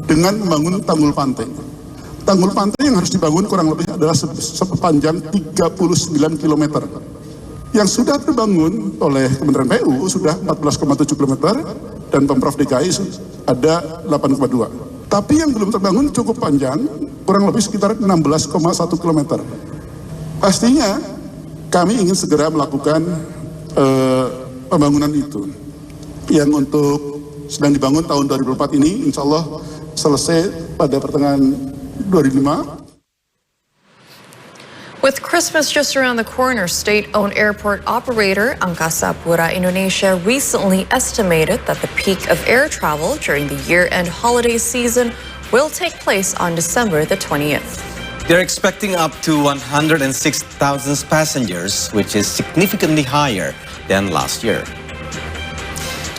dengan membangun tanggul pantai. Tanggul pantai yang harus dibangun kurang lebih adalah sepanjang 39 km. Yang sudah terbangun oleh Kementerian PU sudah 14,7 km dan Pemprov DKI ada 8,2. Tapi yang belum terbangun cukup panjang, kurang lebih sekitar 16,1 km. Pastinya kami ingin segera melakukan pembangunan itu. Yang untuk sedang dibangun tahun 2004 ini, insya Allah selesai pada pertengahan 2005. With Christmas just around the corner, state-owned airport operator Angkasa Pura Indonesia recently estimated that the peak of air travel during the year-end holiday season will take place on December the 20th. They're expecting up to 106,000 passengers, which is significantly higher than last year.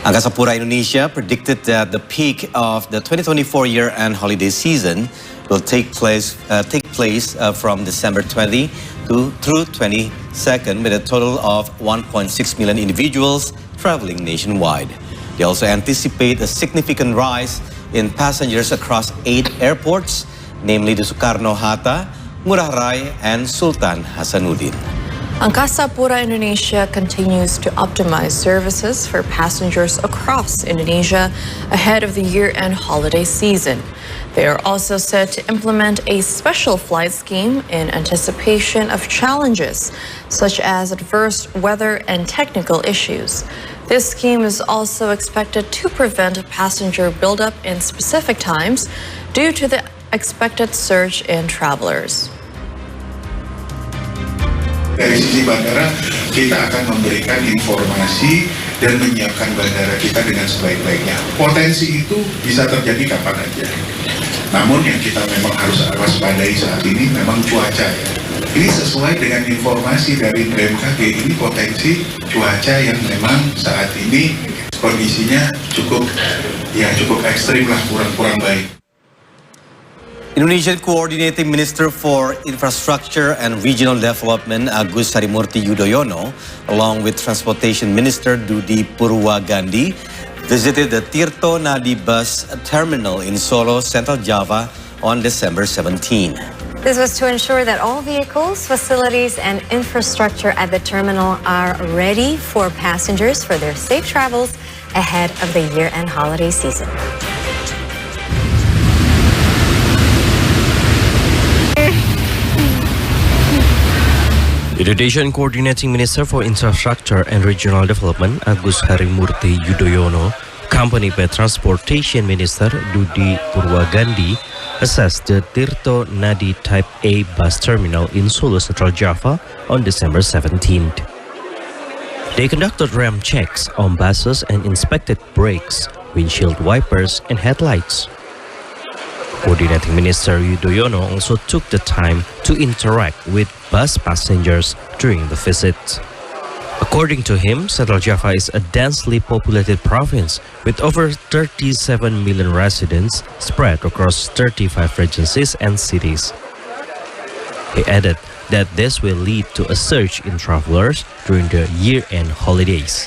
Angkasa Pura Indonesia predicted that the peak of the 2024 year-end holiday season will take place from December 20 through 22nd, with a total of 1.6 million individuals traveling nationwide. They also anticipate a significant rise in passengers across 8 airports, namely the Soekarno-Hatta, Ngurah Rai, and Sultan Hasanuddin. Angkasa Pura Indonesia continues to optimize services for passengers across Indonesia ahead of the year-end holiday season. They are also set to implement a special flight scheme in anticipation of challenges such as adverse weather and technical issues. This scheme is also expected to prevent passenger buildup in specific times due to the expected surge in travelers. Dari sisi bandara, kita akan memberikan informasi dan menyiapkan bandara kita dengan sebaik-baiknya. Potensi itu bisa terjadi kapan aja. Namun yang kita memang harus waspadai saat ini memang cuaca ya. Ini sesuai dengan informasi dari BMKG, ini potensi cuaca yang memang saat ini kondisinya cukup ekstrim lah, kurang baik. Indonesian Coordinating Minister for Infrastructure and Regional Development Agus Harimurti Yudhoyono, along with Transportation Minister Dudi Purwagandi, visited the Tirto Nadi bus terminal in Solo, Central Java on December 17. This was to ensure that all vehicles, facilities, and infrastructure at the terminal are ready for passengers for their safe travels ahead of the year-end holiday season. Indonesian Coordinating Minister for Infrastructure and Regional Development Agus Harimurti Yudhoyono, accompanied by Transportation Minister Dudi Purwagandi, assessed the Tirto Nadi Type A bus terminal in Solo, Central Java on December 17th. They conducted RAM checks on buses and inspected brakes, windshield wipers, and headlights. Coordinating Minister Yudhoyono also took the time to interact with bus passengers during the visit. According to him, Central Java is a densely populated province with over 37 million residents spread across 35 regencies and cities. He added that this will lead to a surge in travelers during the year-end holidays.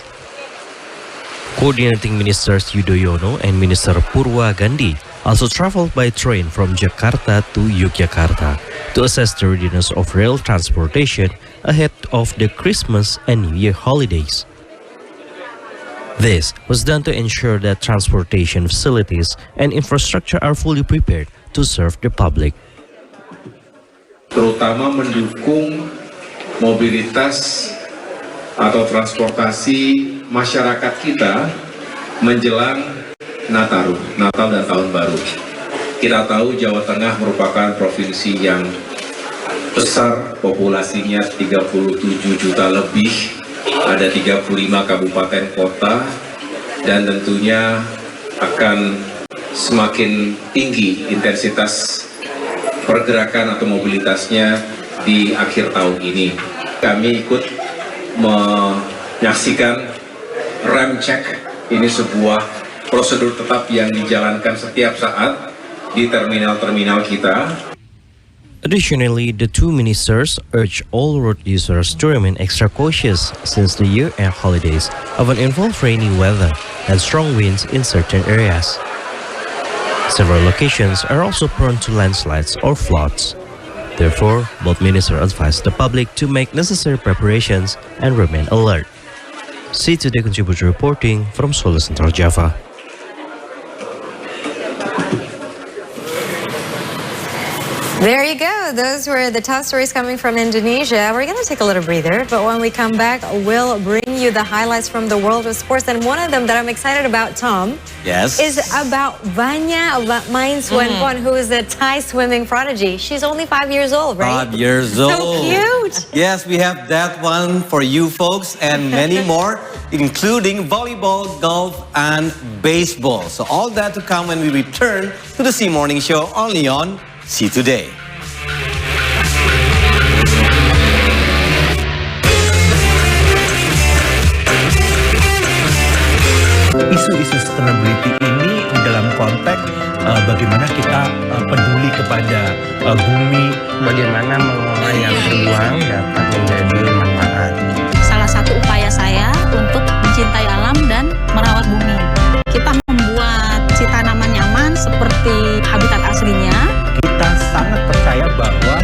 Coordinating Ministers Yudhoyono and Minister Purwagandi also traveled by train from Jakarta to Yogyakarta to assess the readiness of rail transportation ahead of the Christmas and New Year holidays. This was done to ensure that transportation facilities and infrastructure are fully prepared to serve the public. Terutama mendukung mobilitas atau transportasi masyarakat kita menjelang Natal dan Tahun Baru. Kita tahu Jawa Tengah merupakan provinsi yang besar, populasinya 37 juta lebih, ada 35 kabupaten kota, dan tentunya akan semakin tinggi intensitas pergerakan atau mobilitasnya di akhir tahun ini. Kami ikut menyaksikan rem check, ini sebuah prosedur tetap yang dijalankan setiap saat di terminal-terminal kita. Additionally, the two ministers urged all road users to remain extra cautious since the year-end holidays often involve rainy weather and strong winds in certain areas. Several locations are also prone to landslides or floods. Therefore, both ministers advised the public to make necessary preparations and remain alert. See Today contributor reporting from Solo Central Java. There you go. Those were the top stories coming from Indonesia. We're going to take a little breather, but when we come back, we'll bring you the highlights from the world of sports. And one of them that I'm excited about, Tom, is about Vanya Mainsuenpon, who is a Thai swimming prodigy. She's only 5 years old, right? 5 years old. So cute. Yes, we have that one for you folks and many more, including volleyball, golf, and baseball. So all that to come when we return to the C Morning Show only on See Today. Isu-isu sustainability ini dalam konteks bagaimana kita peduli kepada bumi, bagaimana mengelola yang terbuang dapat menjadi manfaat. Salah satu upaya saya untuk mencintai alam dan merawat bumi. Kita membuat si tanaman nyaman seperti habitat aslinya. Kita sangat percaya bahwa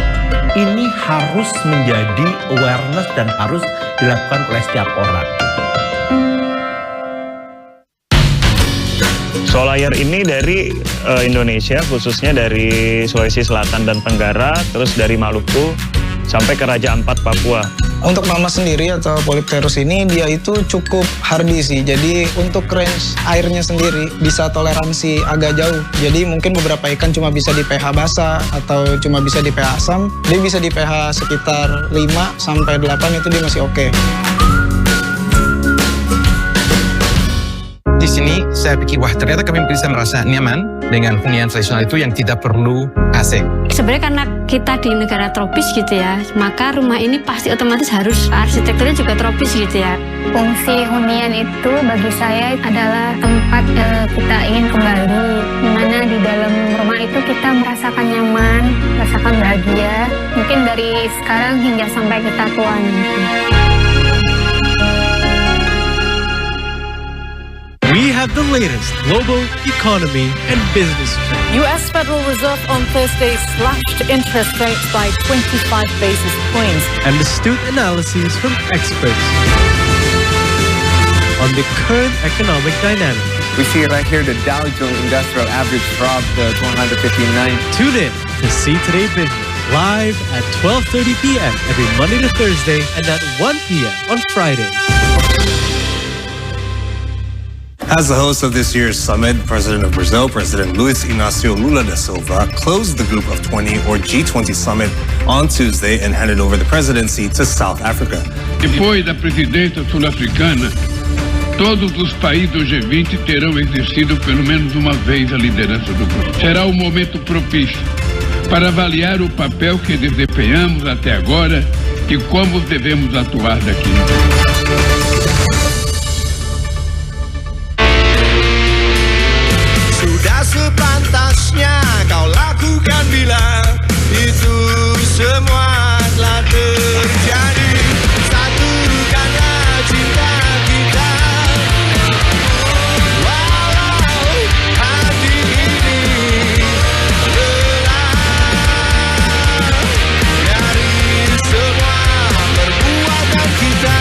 ini harus menjadi awareness dan harus dilakukan oleh setiap orang. Solar ini dari Indonesia, khususnya dari Sulawesi Selatan dan Tenggara, terus dari Maluku sampai ke Raja Ampat, Papua. Untuk mama sendiri atau Polypterus ini dia itu cukup hardy sih. Jadi untuk range airnya sendiri bisa toleransi agak jauh. Jadi mungkin beberapa ikan cuma bisa di pH basah atau cuma bisa di pH asam. Dia bisa di pH sekitar 5 sampai 8 itu dia masih oke. Di sini saya pikir wah ternyata kami bisa merasa nyaman dengan hunian tradisional itu yang tidak perlu AC. Sebenarnya karena kita di negara tropis gitu ya, maka rumah ini pasti otomatis harus arsitekturnya juga tropis gitu ya. Fungsi hunian itu bagi saya adalah tempat kita ingin kembali, di mana di dalam rumah itu kita merasakan nyaman, merasakan bahagia, mungkin dari sekarang hingga sampai kita tua nanti. We have the latest global economy and business trends. U.S. Federal Reserve on Thursday slashed interest rates by 25 basis points. And astute analyses from experts on the current economic dynamics. We see right here the Dow Jones Industrial Average dropped to 159. Tune in to See Today Business live at 12:30 p.m. every Monday to Thursday and at 1 p.m. on Fridays. As the host of this year's summit, President of Brazil, President Luiz Inácio Lula da Silva, closed the Group of 20 or G20 summit on Tuesday and handed over the presidency to South Africa. Depois da presidência sul-africana, todos os países do G20 terão exercido pelo menos uma vez a liderança do grupo. Será um momento propício para avaliar o papel que desempenhamos até agora e como devemos atuar daqui. Sudah sepantasnya kau lakukan bila itu semua telah terjadi. Satukanlah cinta kita, walau hati ini lelah dari semua perbuatan kita.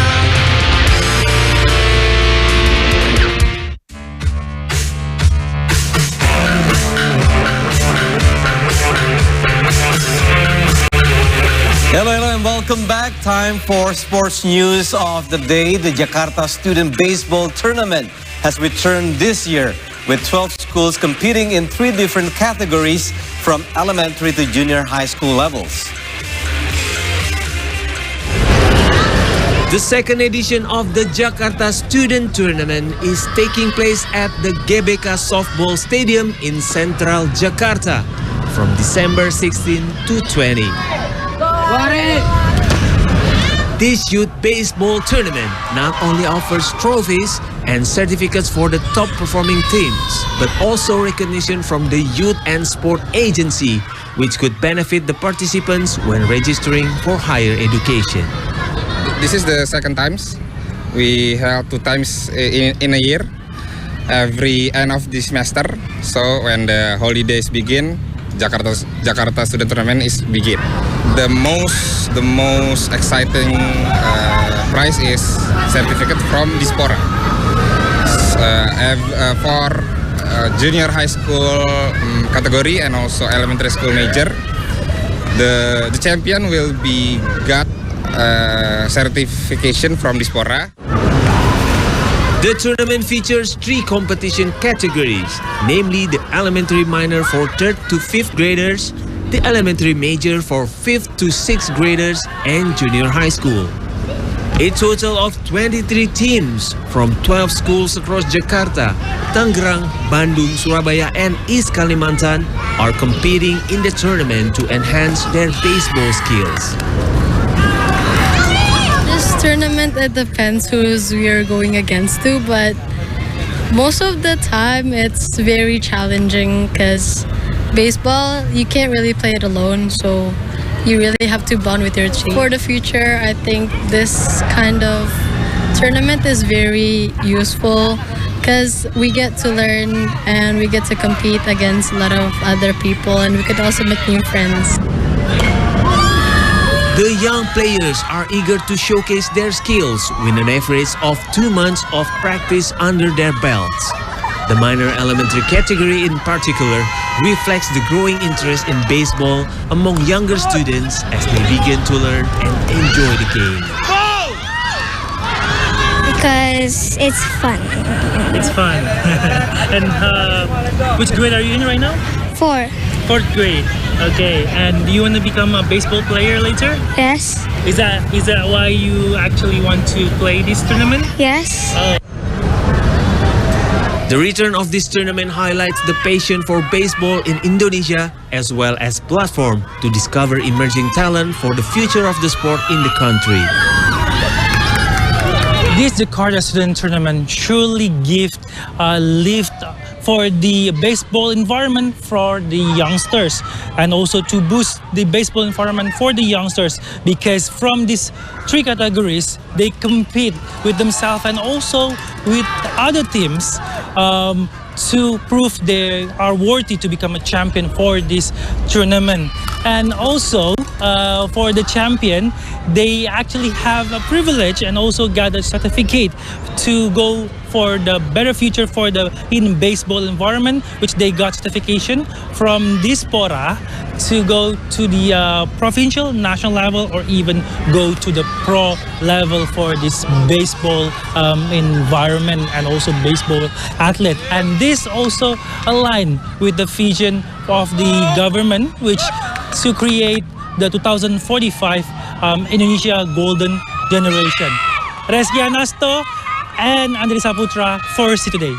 Hello and welcome back. Time for sports news of the day. The Jakarta Student Baseball Tournament has returned this year with 12 schools competing in 3 different categories from elementary to junior high school levels. The second edition of the Jakarta Student Tournament is taking place at the GBK Softball Stadium in Central Jakarta from December 16 to 20. This youth baseball tournament not only offers trophies and certificates for the top performing teams, but also recognition from the Youth and Sport Agency, which could benefit the participants when registering for higher education. This is the second times. We held 2 times in a year. every end of the semester. So when the holidays begin, Jakarta Student Tournament is begin. The most exciting prize is certificate from Dispora. For junior high school category and also elementary school major, the champion will be got certification from Dispora. The tournament features 3 competition categories, namely the elementary minor for 3rd to 5th graders, the elementary major for 5th to 6th graders, and junior high school. A total of 23 teams from 12 schools across Jakarta, Tangerang, Bandung, Surabaya, and East Kalimantan are competing in the tournament to enhance their baseball skills. This tournament, it depends who's we are going against to, but most of the time it's very challenging because baseball, you can't really play it alone, so you really have to bond with your team. For the future, I think this kind of tournament is very useful because we get to learn and we get to compete against a lot of other people, and we could also make new friends. The young players are eager to showcase their skills with an average of 2 months of practice under their belts. The minor elementary category in particular reflects the growing interest in baseball among younger students as they begin to learn and enjoy the game. Because it's fun. It's fun. And which grade are you in right now? 4. 4th grade. Okay. And do you want to become a baseball player later? Yes. Is that why you actually want to play this tournament? Yes. Oh. The return of this tournament highlights the passion for baseball in Indonesia as well as platform to discover emerging talent for the future of the sport in the country. This Jakarta Student Tournament surely gives a lift for the baseball environment for the youngsters, and also to boost the baseball environment for the youngsters, because from these 3 categories they compete with themselves and also with other teams to prove they are worthy to become a champion for this tournament. And also for the champion, they actually have a privilege and also got a certificate to go for the better future for the in baseball environment, which they got certification from Dispora to go to the provincial, national level, or even go to the pro level for this baseball environment and also baseball athlete. And this also align with the vision of the government, which to create the 2045 Indonesia Golden Generation. Reski Anasto and Andri Saputra for C Today.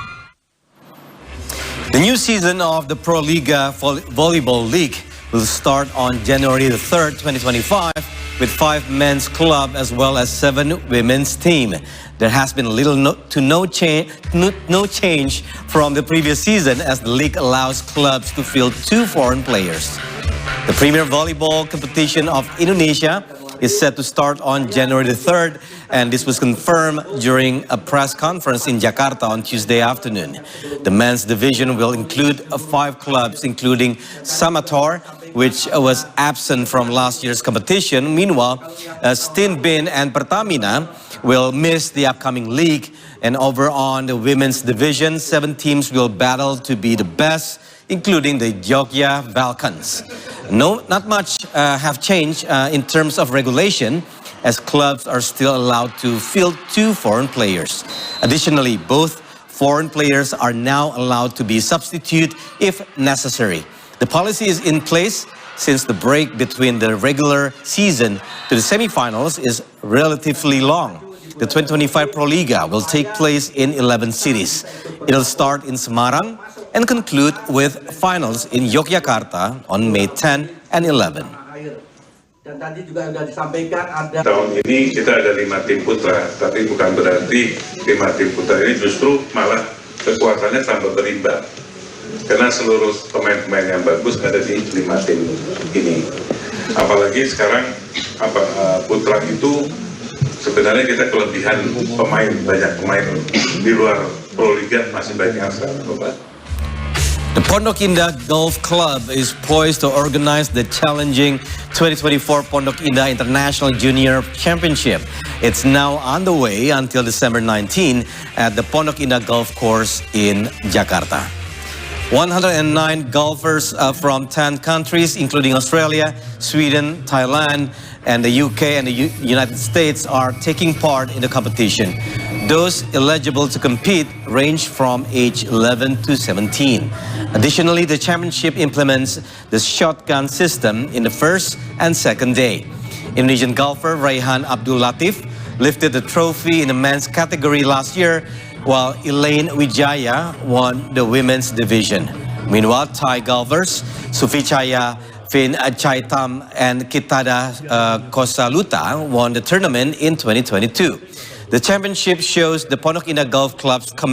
The new season of the Pro Liga Volleyball League will start on January the 3rd, 2025 with 5 men's club as well as 7 women's team. There has been little to no change from the previous season, as the league allows clubs to field 2 foreign players. The premier volleyball competition of Indonesia is set to start on January the 3rd, and this was confirmed during a press conference in Jakarta on Tuesday afternoon. The men's division will include 5 clubs, including Samator, which was absent from last year's competition. Meanwhile, Stinbin and Pertamina will miss the upcoming league. And over on the women's division, 7 teams will battle to be the best, including the Jogja Balkans. Not much have changed in terms of regulation, as clubs are still allowed to field 2 foreign players. Additionally, both foreign players are now allowed to be substituted if necessary. The policy is in place since the break between the regular season to the semifinals is relatively long. The 2025 Pro Liga will take place in 11 cities. It'll start in Semarang and conclude with finals in Yogyakarta on May 10 and 11. Tahun ini kita ada 5 tim putra, tapi bukan berarti 5 tim putra ini justru malah kekuatannya tambah berimbang. Karena seluruh pemain-pemain yang bagus ada di 5 tim ini. Apalagi sekarang putra itu sebenarnya kita kelebihan pemain, banyak pemain di luar Proliga masih banyak yang coba. The Pondok Indah Golf Club is poised to organize the challenging 2024 Pondok Indah International Junior Championship. It's now underway until December 19 at the Pondok Indah Golf Course in Jakarta. 109 golfers from 10 countries, including Australia, Sweden, Thailand, and the UK and the United States are taking part in the competition. Those eligible to compete range from age 11 to 17. Additionally, the championship implements the shotgun system in the first and second day. Indonesian golfer Raihan Abdul Latif lifted the trophy in the men's category last year, while Elaine Wijaya won the women's division. Meanwhile, Thai golfers Sufichaya Fin Chaitam and Kitada Kosaluta won the tournament in 2022. The championship shows the Pondok Indah Golf Club's commitment